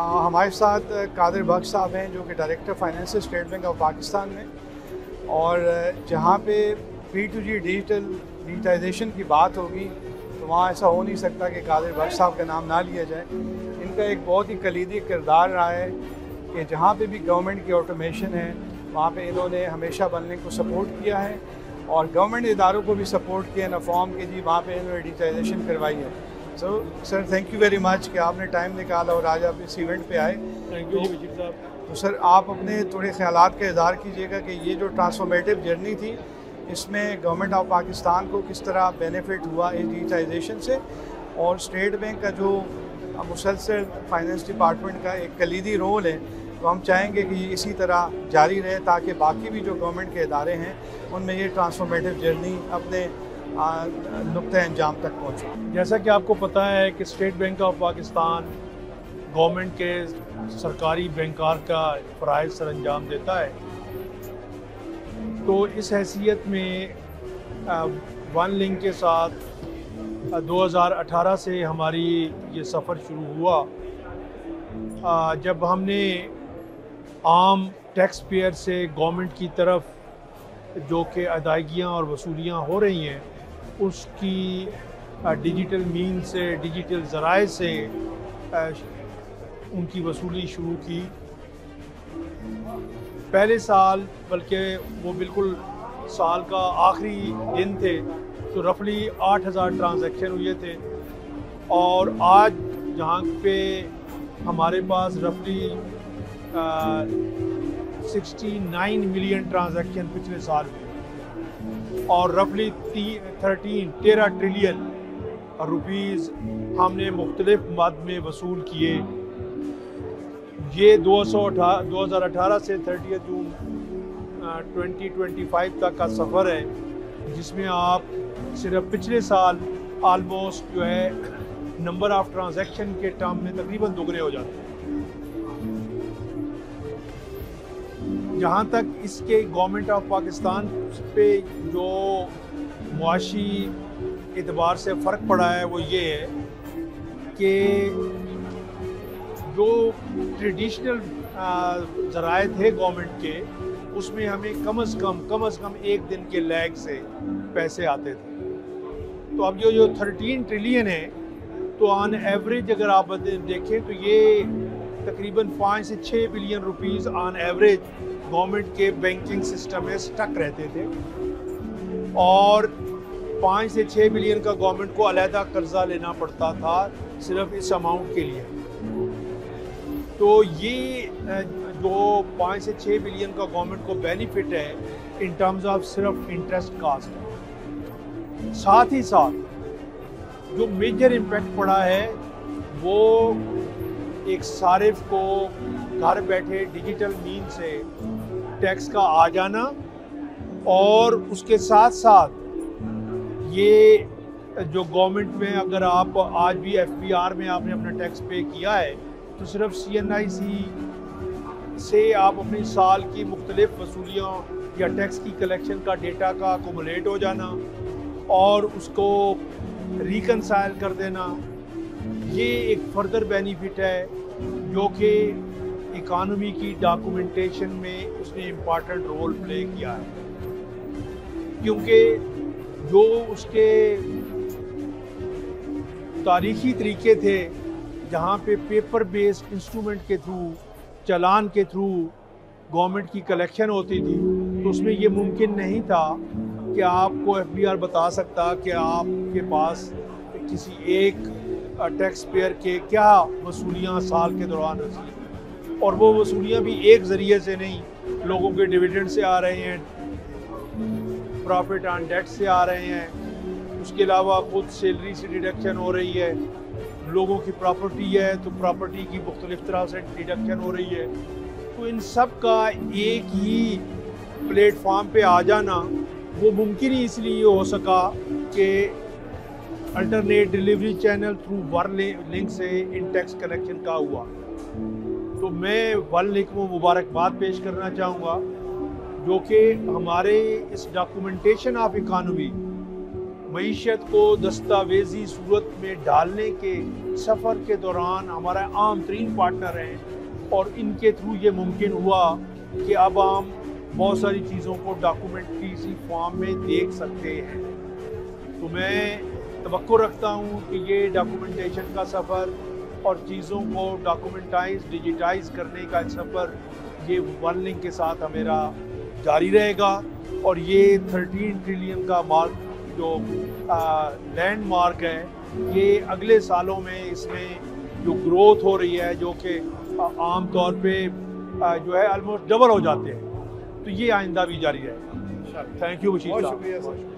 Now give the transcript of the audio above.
हमारे साथ कादिर बख्श साहब हैं जो कि director finance state bank of Pakistan में, और जहाँ पे P2G डिजिटाइजेशन की बात होगी तो वहाँ ऐसा हो नहीं सकता कि कादिर बख्श साहब का नाम ना लिया जाए। इनका एक बहुत ही कलीदी किरदार रहा है कि जहाँ पे भी गवर्नमेंट की ऑटोमेशन है वहाँ पे इन्होंने हमेशा बनने को सपोर्ट किया है और गवर्नमेंट इदारों को भी सपोर्ट किया ना फॉर्म के जी वहाँ पे इन्होंने डिजिटाइजेशन करवाई है। So sir thank you very much कि आपने टाइम निकाला और आज आप इस इवेंट पे आए। थैंक यू वजीर साहब। तो सर आप अपने थोड़े ख्यालात का इज़हार कीजिएगा कि ये जो ट्रांसफॉर्मेटिव जर्नी थी इसमें गवर्नमेंट ऑफ पाकिस्तान को किस तरह बेनिफिट हुआ इस डिजिटाइजेशन से, और स्टेट बैंक का जो मुसलसल फाइनेंस डिपार्टमेंट का एक कलीदी रोल है तो हम चाहेंगे कि इसी तरह जारी रहे ताकि बाकी भी जो गवर्नमेंट के इदारे हैं उनमें ये ट्रांसफॉर्मेटिव जर्नी अपने नुक्ते अंजाम तक पहुँचे। जैसा कि आपको पता है कि state bank of Pakistan government के सरकारी बैंकार का फ़राइज़ सर अंजाम देता है, तो इस हैसियत में वन लिंक के साथ 2018 से हमारी ये सफ़र शुरू हुआ, जब हमने आम टैक्स पेयर से गवर्नमेंट की तरफ जो कि अदायगियाँ और वसूलियाँ हो रही हैं उसकी डिजिटल मीन से, डिजिटल ज़राए से उनकी वसूली शुरू की। पहले साल, बल्कि वो बिल्कुल साल का आखिरी दिन थे, तो रफली 8000 ट्रांजैक्शन हुए थे, और आज जहाँ पे हमारे पास रफली 69 मिलियन ट्रांजैक्शन पिछले साल हुए और रफली 13 ट्रिलियन रुपीज़ हमने मुख्तलिफ मद में वसूल किए। ये 2018 से 30 जून 2025 तक का सफ़र है, जिसमें आप सिर्फ पिछले साल आलमोस्ट जो है नंबर ऑफ़ ट्रांजैक्शन के टर्म में तकरीबन दोगुने हो जाते हैं। जहाँ तक इसके गवर्नमेंट ऑफ पाकिस्तान पे जो मुआशी एतबार से फ़र्क पड़ा है वो ये है कि जो ट्रेडिशनल ज़राए थे गवर्नमेंट के उसमें हमें कम से कम एक दिन के लैग से पैसे आते थे। तो अब जो 13 ट्रिलियन है, तो ऑन एवरेज अगर आप देखें तो ये तकरीबन 5 से 6 billion rupees on average government के बैंकिंग सिस्टम में स्टक रहते थे, और 5 से 6 बिलियन का गवर्नमेंट को अलहदा कर्जा लेना पड़ता था सिर्फ इस अमाउंट के लिए। तो ये जो 5 से 6 बिलियन का गवर्नमेंट को बेनिफिट है इन टर्म्स ऑफ सिर्फ इंटरेस्ट कास्ट, साथ ही साथ जो मेजर इम्पैक्ट पड़ा है वो एक सारिफ को घर बैठे डिजिटल मीन से टैक्स का आ जाना, और उसके साथ साथ ये जो गवर्नमेंट में अगर आप आज भी FBR में आपने अपना टैक्स पे किया है तो सिर्फ CNIC से आप अपनी साल की मुख्तलिफ वसूलियाँ या टैक्स की कलेक्शन का डेटा का अकोमुलेट हो जाना और उसको रिकनसाइल कर देना, ये एक फर्दर बेनिफिट है जो कि इकानमी की डॉक्यूमेंटेशन में उसने इम्पॉर्टेंट रोल प्ले किया है, क्योंकि जो उसके तारीखी तरीके थे जहाँ पे पेपर बेस्ड इंस्ट्रूमेंट के थ्रू, चालान के थ्रू गवर्नमेंट की कलेक्शन होती थी, तो उसमें ये मुमकिन नहीं था कि आपको FBR बता सकता कि आपके पास किसी एक टैक्स पेयर के क्या वसूलियाँ साल के दौरान हुई, और वो वसूलियाँ भी एक ज़रिए से नहीं, लोगों के डिविडेंड से आ रहे हैं, प्रॉफिट ऑन डेट से आ रहे हैं, उसके अलावा खुद सैलरी से डिडक्शन हो रही है, लोगों की प्रॉपर्टी है तो प्रॉपर्टी की मुख्तलिफ तरह से डिडक्शन हो रही है। तो इन सब का एक ही प्लेटफॉर्म पे आ जाना वो मुमकिन ही इसलिए हो सका कि alternate delivery channel through one link से इन टैक्स कलेक्शन का हुआ। तो मैं वन लिंक को मुबारकबाद पेश करना चाहूँगा, जो कि हमारे इस डॉक्यूमेंटेशन ऑफ इकानमी मईशत को दस्तावेजी सूरत में डालने के सफ़र के दौरान हमारा आम तरीन पार्टनर हैं और इनके थ्रू ये मुमकिन हुआ कि अब हम बहुत सारी चीज़ों को डॉक्यूमेंट की इसी फॉर्म में देख सकते हैं। तो मैं तवक्को रखता हूँ कि ये डॉक्यूमेंटेशन का सफ़र और चीज़ों को डॉक्यूमेंटाइज डिजिटाइज करने का सफ़र ये वन लिंक के साथ हमेरा जारी रहेगा और ये 13 ट्रिलियन का मार्क जो लैंडमार्क है ये अगले सालों में इसमें जो ग्रोथ हो रही है जो कि आम तौर पे जो है ऑलमोस्ट डबल हो जाते हैं, तो ये आइंदा भी जारी रहेगा। थैंक यू बशीर साहब।